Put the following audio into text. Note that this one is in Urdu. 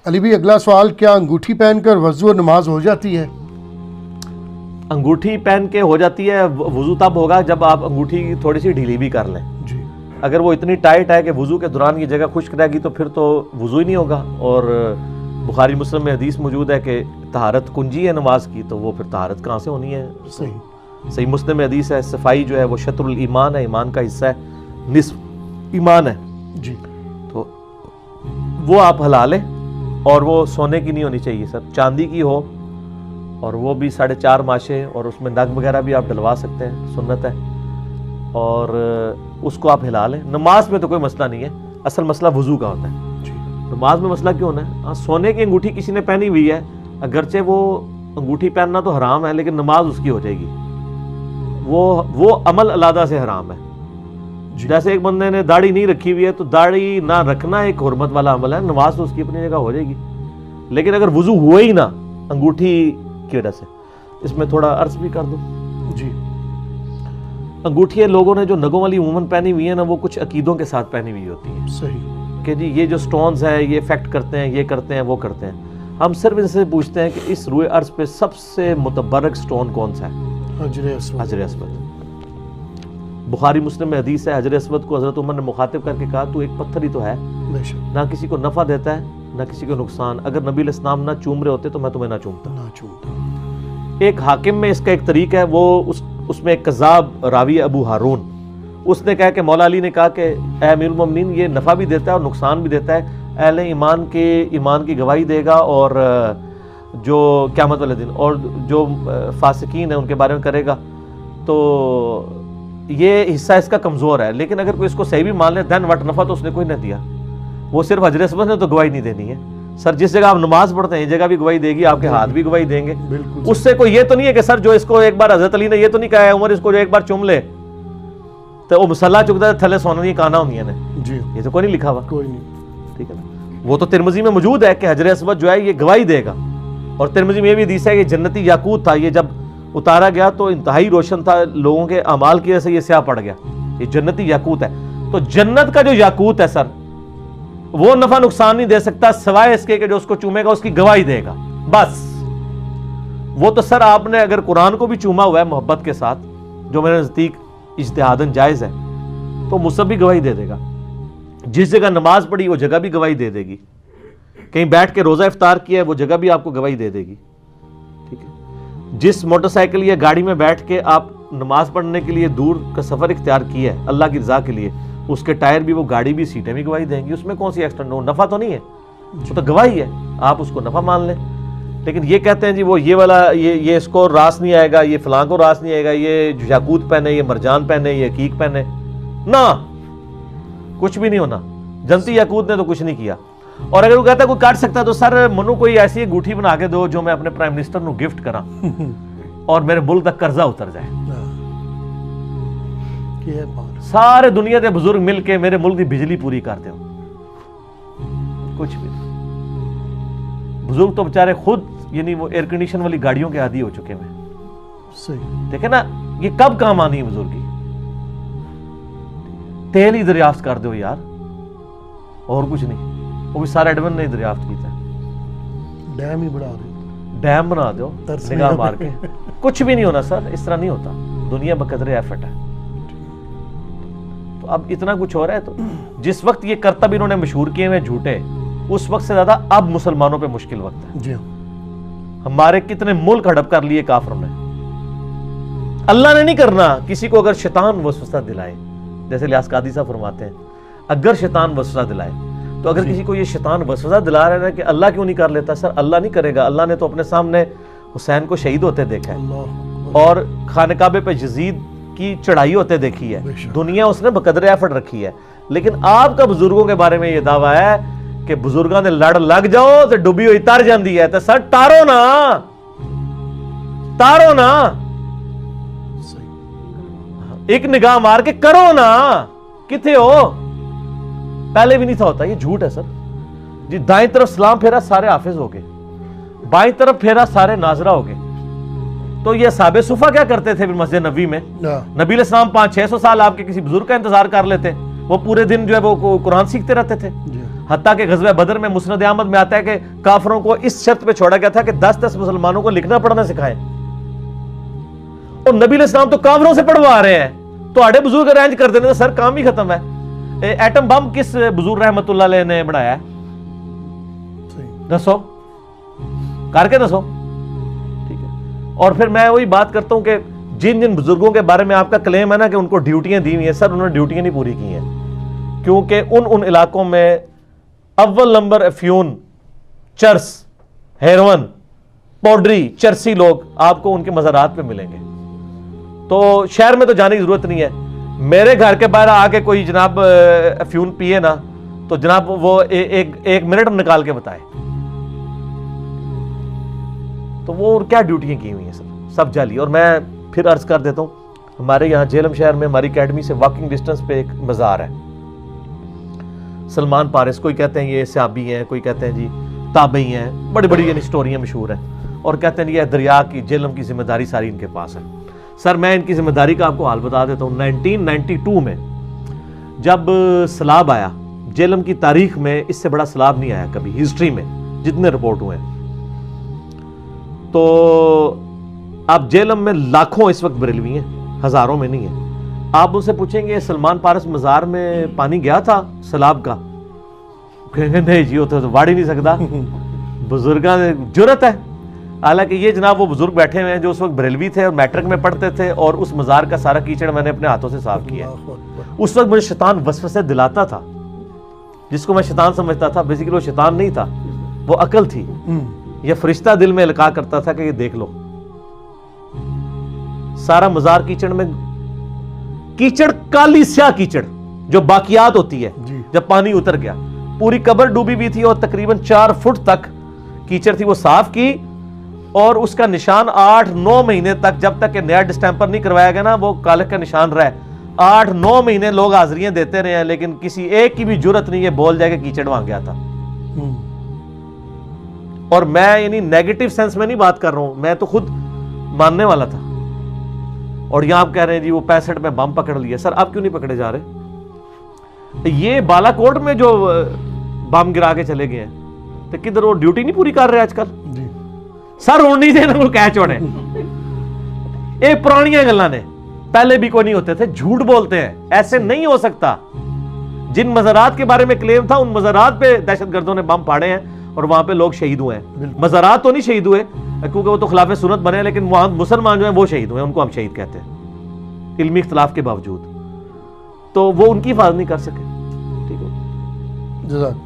علی بھائی اگلا سوال، کیا انگوٹھی پہن کر وضو اور نماز ہو جاتی ہے؟ انگوٹھی پہن کے ہو جاتی ہے، وضو تب ہوگا جب آپ انگوٹھی تھوڑی سی ڈھیلی بھی کر لیں. جی. اگر وہ اتنی ٹائٹ ہے کہ وضو کے دوران یہ جگہ خشک رہے گی تو پھر تو وضو ہی نہیں ہوگا. اور بخاری مسلم میں حدیث موجود ہے کہ طہارت کنجی ہے نماز کی، تو وہ پھر طہارت کہاں سے ہونی ہے؟ صحیح مسلم میں حدیث ہے، صفائی جو ہے وہ شطر الایمان ہے، ایمان کا حصہ ہے، نصف ایمان ہے. جی. تو وہ آپ ہلا لیں، اور وہ سونے کی نہیں ہونی چاہیے سر، چاندی کی ہو، اور وہ بھی 4.5 ماشے، اور اس میں نگ وغیرہ بھی آپ ڈلوا سکتے ہیں، سنت ہے. اور اس کو آپ ہلا لیں. نماز میں تو کوئی مسئلہ نہیں ہے، اصل مسئلہ وضو کا ہوتا ہے. جی. نماز میں مسئلہ کیوں ہونا ہے؟ ہاں، سونے کی انگوٹھی کسی نے پہنی ہوئی ہے، اگرچہ وہ انگوٹھی پہننا تو حرام ہے لیکن نماز اس کی ہو جائے گی، وہ عمل علیحدہ سے حرام ہے. جیسے ایک بندے نے داڑھی نہیں رکھی ہوئی ہے تو داڑھی نہ رکھنا ایک حرمت والا عمل ہے، نماز تو اس کی اپنی جگہ ہو جائے گی. لیکن اگر وضو ہوا ہی نہ انگوٹھی کی وجہ سے، اس میں تھوڑا عرض بھی کر دوں. جی. انگوٹھیاں لوگوں نے جو نگوں والی عموماً پہنی ہوئی ہیں نا، وہ کچھ عقیدوں کے ساتھ پہنی ہوئی ہوتی ہیں. صحیح. کہ جی یہ جو سٹونز ہیں یہ افیکٹ کرتے ہیں، یہ کرتے ہیں، وہ کرتے ہیں. ہم صرف ان سے پوچھتے ہیں کہ اس روئے ارض پہ سب سے متبرک سٹون کون سا ہے؟ حجر اسود. بخاری مسلم میں حدیث ہے، حجر اسود کو حضرت عمر نے مخاطب کر کے کہا تو ایک پتھر ہی تو ہے، نہ کسی کو نفع دیتا ہے نہ کسی کو نقصان. اگر نبی علیہ السلام نہ چوم رہے ہوتے تو میں تمہیں نہ چومتا. ایک حاکم میں اس کا ایک طریق ہے، وہ اس میں ایک کذاب راوی ابو ہارون، اس نے کہا کہ مولا علی نے کہا کہ اے امیر المومنین یہ نفع بھی دیتا ہے اور نقصان بھی دیتا ہے، اہل ایمان کی گواہی دے گا، اور جو قیامت والے دن اور جو فاسقین ہیں ان کے بارے میں کرے گا. تو یہ حصہ اس کا کمزور ہے، لیکن اگر کوئی اس کو صحیح بھی مان لے دین وٹ نفع تو اس نے کوئی نہ دیا. وہ صرف حجر اسود نے تو گواہی نہیں دینی ہے سر، جس جگہ آپ نماز پڑھتے ہیں یہ جگہ بھی گواہی دے گی، آپ کے ہاتھ بھی گواہی دیں گے. اس سے کوئی یہ تو نہیں ہے کہ سر جو اس کو ایک بار حضرت علی نے یہ تو نہیں کہا ہے عمر اس کو جو ایک بار چوم لے تو وہ مسلح چکتا ہے تھلے سونا نہیں کانا ہوں نے. جی. یہ تو کوئی نہیں لکھا ہوا. کوئی نہیں. ٹھیک ہے نا، وہ تو ترمذی میں موجود ہے کہ حجر اسود جو ہے یہ گواہی دے گا. اور ترمذی میں یہ بھی حدیث ہے کہ جنتی یاقوت تھا، یہ جب اتارا گیا تو انتہائی روشن تھا، لوگوں کے اعمال کی وجہ سے یہ سیاہ پڑ گیا. یہ جنتی یاقوت ہے. تو جنت کا جو یاقوت ہے سر، وہ نفع نقصان نہیں دے سکتا سوائے اس کے کہ جو اس کو چومے گا اس کی گواہی دے گا بس. وہ تو سر آپ نے اگر قرآن کو بھی چوما ہوا ہے محبت کے ساتھ، جو میرے نزدیک اجتہاداً جائز ہے، تو مجھ سے بھی گواہی دے دے گا. جس جگہ نماز پڑھی وہ جگہ بھی گواہی دے دے گی، کہیں بیٹھ کے روزہ افطار کیا ہے وہ جگہ بھی آپ کو گواہی دے دے گی. ٹھیک ہے. جس موٹر سائیکل یا گاڑی میں بیٹھ کے آپ نماز پڑھنے کے لیے دور کا سفر اختیار کیا ہے اللہ کی رضا کے لیے، اس کے ٹائر بھی، وہ گاڑی بھی، سیٹیں بھی گواہی دیں گی. اس میں کون سی ایکسٹرا نفع تو نہیں ہے، وہ تو گواہی ہے، آپ اس کو نفع مان لیں. لیکن یہ کہتے ہیں جی وہ یہ والا یہ اس کو راس نہیں آئے گا، یہ فلاں کو راس نہیں آئے گا، یہ یاقوت پہنے، یہ مرجان پہنے، یہ عقیق پہنے، نہ کچھ بھی نہیں ہونا. جنتی یاقوت نے تو کچھ نہیں کیا. اور اگر وہ کہتا ہے کوئی کاٹ سکتا ہے تو سر منو کوئی ایسی انگوٹھی بنا کے دو جو میں اپنے پرائم منسٹر نو گفٹ کراں اور میرے ملک تک قرضہ اتر جائے. سارے دنیا کے بزرگ مل کے میرے ملک کی بجلی پوری کرتے ہو، کچھ بھی نہیں. بزرگ تو بیچارے خود یعنی وہ ایئر کنڈیشن والی گاڑیوں کے عادی ہو چکے ہیں. دیکھیں نا یہ کب کام آنی ہے بزرگی. تیل ہی دریافت کر دو یار، اور کچھ نہیں. وہ بھی سارا ایڈمن نے دریافت کیتا ہے. ڈیم ہی بڑھا دو، ڈیم بنا دو نگاہ مار کے. کچھ بھی نہیں ہونا سر، اس طرح نہیں ہوتا. دنیا بقدر ایفٹ ہے. تو اب اتنا کچھ ہو رہا ہے. تو جس وقت یہ کرتب انہوں نے مشہور کیے ہوئے جھوٹے، اس وقت سے زیادہ اب مسلمانوں پہ مشکل وقت ہے. جی. ہمارے کتنے ملک ہڑپ کر لیے کافروں نے. اللہ نے نہیں کرنا. کسی کو اگر شیطان وسوسہ دلائے، جیسے الیاس قادری صاحب فرماتے ہیں اگر شیطان وسوسہ دلائے، تو اگر کسی کو یہ شیطان وسوسہ دلا رہا ہے کہ اللہ کیوں نہیں کر لیتا، سر اللہ نہیں کرے گا. اللہ نے تو اپنے سامنے حسین کو شہید ہوتے دیکھا ہے، اور خانہ کعبے پہ یزید کی چڑھائی ہوتے دیکھی ہے. دنیا اس نے بقدر ایفٹ رکھی ہے. لیکن آپ کا بزرگوں کے بارے میں یہ دعویٰ ہے کہ بزرگاں نے لڑ لگ جاؤ تو ڈوبی ہوئی تر جاندی ہے. تو سر تارو نا ایک نگاہ مار کے کرو نا. کتنے ہو؟ پہلے بھی نہیں تھا ہوتا. یہ جھوٹ ہے سر. جی دائیں طرف سلام پھیرا سارے حافظ ہو گئے، بائیں طرف پھیرا سارے ناظرہ ہو گئے. تو یہ اصحاب صفہ کیا کرتے تھے مسجد نبوی میں؟ نبی علیہ السلام 500-600 سال آپ کے کسی بزرگ کا انتظار کر لیتے. وہ پورے دن جو ہے وہ قرآن سیکھتے رہتے تھے. حتیٰ کہ غزوہ بدر میں مسند احمد میں آتا ہے کہ کافروں کو اس شرط پہ چھوڑا گیا تھا کہ 10 مسلمانوں کو لکھنا پڑھنا سکھائیں, اور نبی علیہ السلام تو کافروں سے پڑھوا رہے ہیں, تو آڑے بزرگ ارینج کر دینے سر کام ہی ختم ہے. ایٹم بم کس بزرگ رحمت اللہ علیہ نے بنایا ہے؟ دسو, کر کے دسو. ٹھیک ہے, اور پھر میں وہی بات کرتا ہوں کہ جن جن بزرگوں کے بارے میں آپ کا کلیم ہے نا کہ ان کو ڈیوٹیاں دی ہوئی ہیں, سر انہوں نے ڈیوٹیاں نہیں پوری کی ہیں, کیونکہ ان علاقوں میں اول نمبر افیون, چرس, ہیروئن, پاؤڈری, چرسی لوگ آپ کو ان کے مزارات پہ ملیں گے. تو شہر میں تو جانے کی ضرورت نہیں ہے. میرے گھر کے باہر آ کے کوئی جناب افیون پیے نا تو جناب وہ ایک منٹ نکال کے بتائے. تو وہ کیا ڈیوٹیاں کی ہوئی ہیں سر, سب جعلی. اور میں پھر عرض کر دیتا ہوں, ہمارے یہاں جہلم شہر میں ہماری اکیڈمی سے واکنگ ڈسٹنس پہ ایک مزار ہے, سلمان پارس. کوئی کہتے ہیں یہ صحابی ہیں, کوئی کہتے ہیں جی تابعی ہیں, بڑی بڑی یعنی سٹوریاں مشہور ہیں, اور کہتے ہیں یہ دریا کی جہلم کی ذمہ داری ساری ان کے پاس ہے. سر میں ان کی ذمہ داری کا آپ کو حال بتا دیتا ہوں. 1992 میں جب سیلاب آیا, جہلم کی تاریخ میں اس سے بڑا سیلاب نہیں آیا کبھی ہسٹری میں جتنے رپورٹ ہوئے ہیں. تو آپ جہلم میں لاکھوں اس وقت بریلوی ہیں, ہزاروں میں نہیں ہیں. آپ ان سے پوچھیں گے سلمان پارس مزار میں پانی گیا تھا سیلاب کا, کہیں گے نہیں جی وہ تو واڑ ہی نہیں سکتا, بزرگاں جرت ہے. حالانکہ یہ جناب وہ بزرگ بیٹھے ہوئے ہیں جو اس وقت بریلوی تھے اور میٹرک میں پڑھتے تھے, اور اس مزار کا سارا کیچڑ میں نے اپنے ہاتھوں سے صاف کیا. اس وقت مجھے شیطان وسوسے دلاتا تھا, جس کو میں شیطان سمجھتا تھا, بیسیکلی وہ شیطان نہیں تھا, وہ عقل تھی. یہ فرشتہ دل میں القاء کرتا تھا کہ یہ دیکھ لو سارا مزار کیچڑ میں, کیچڑ کالی سیاہ کیچڑ جو باقیات ہوتی ہے جب پانی اتر گیا. پوری قبر ڈوبی ہوئی تھی اور تقریباً 4 فٹ تک کیچڑ تھی, وہ صاف کی, اور اس کا نشان 8-9 مہینے تک, جب تک کہ نیا ڈسٹیمپر نہیں کروایا گیا نا, وہ کالک کا نشان رہا ہے. 8-9 مہینے لوگ حاضریاں دیتے رہے ہیں, لیکن کسی ایک کی بھی جرت نہیں ہے بول جائے کہ کیچڑ وہاں گیا تھا. اور میں یعنی نیگیٹو سینس میں نہیں بات کر رہا ہوں, میں تو خود ماننے والا تھا. اور یہاں آپ کہہ رہے ہیں جی وہ 65 میں بم پکڑ لیا. سر آپ کیوں نہیں پکڑے جا رہے؟ یہ بالا کوٹ میں جو بم گرا کے چلے گئے ہیں تو کدھر وہ ڈیوٹی نہیں پوری کر رہے آج کل؟ سر ہوں نہیں دے کو کہہ چھوڑے. یہ پرانیاں گلاں نے, پہلے بھی کوئی نہیں ہوتے تھے, جھوٹ بولتے ہیں, ایسے نہیں ہو سکتا. جن مزارات کے بارے میں کلیم تھا ان مزارات پہ دہشت گردوں نے بم پھاڑے ہیں اور وہاں پہ لوگ شہید ہوئے ہیں. مزارات تو نہیں شہید ہوئے کیونکہ وہ تو خلاف سنت بنے, لیکن وہاں مسلمان جو ہیں وہ شہید ہوئے, ان کو ہم شہید کہتے ہیں علمی اختلاف کے باوجود. تو وہ ان کی حفاظت نہیں کر سکے. ٹھیک ہے, جزاک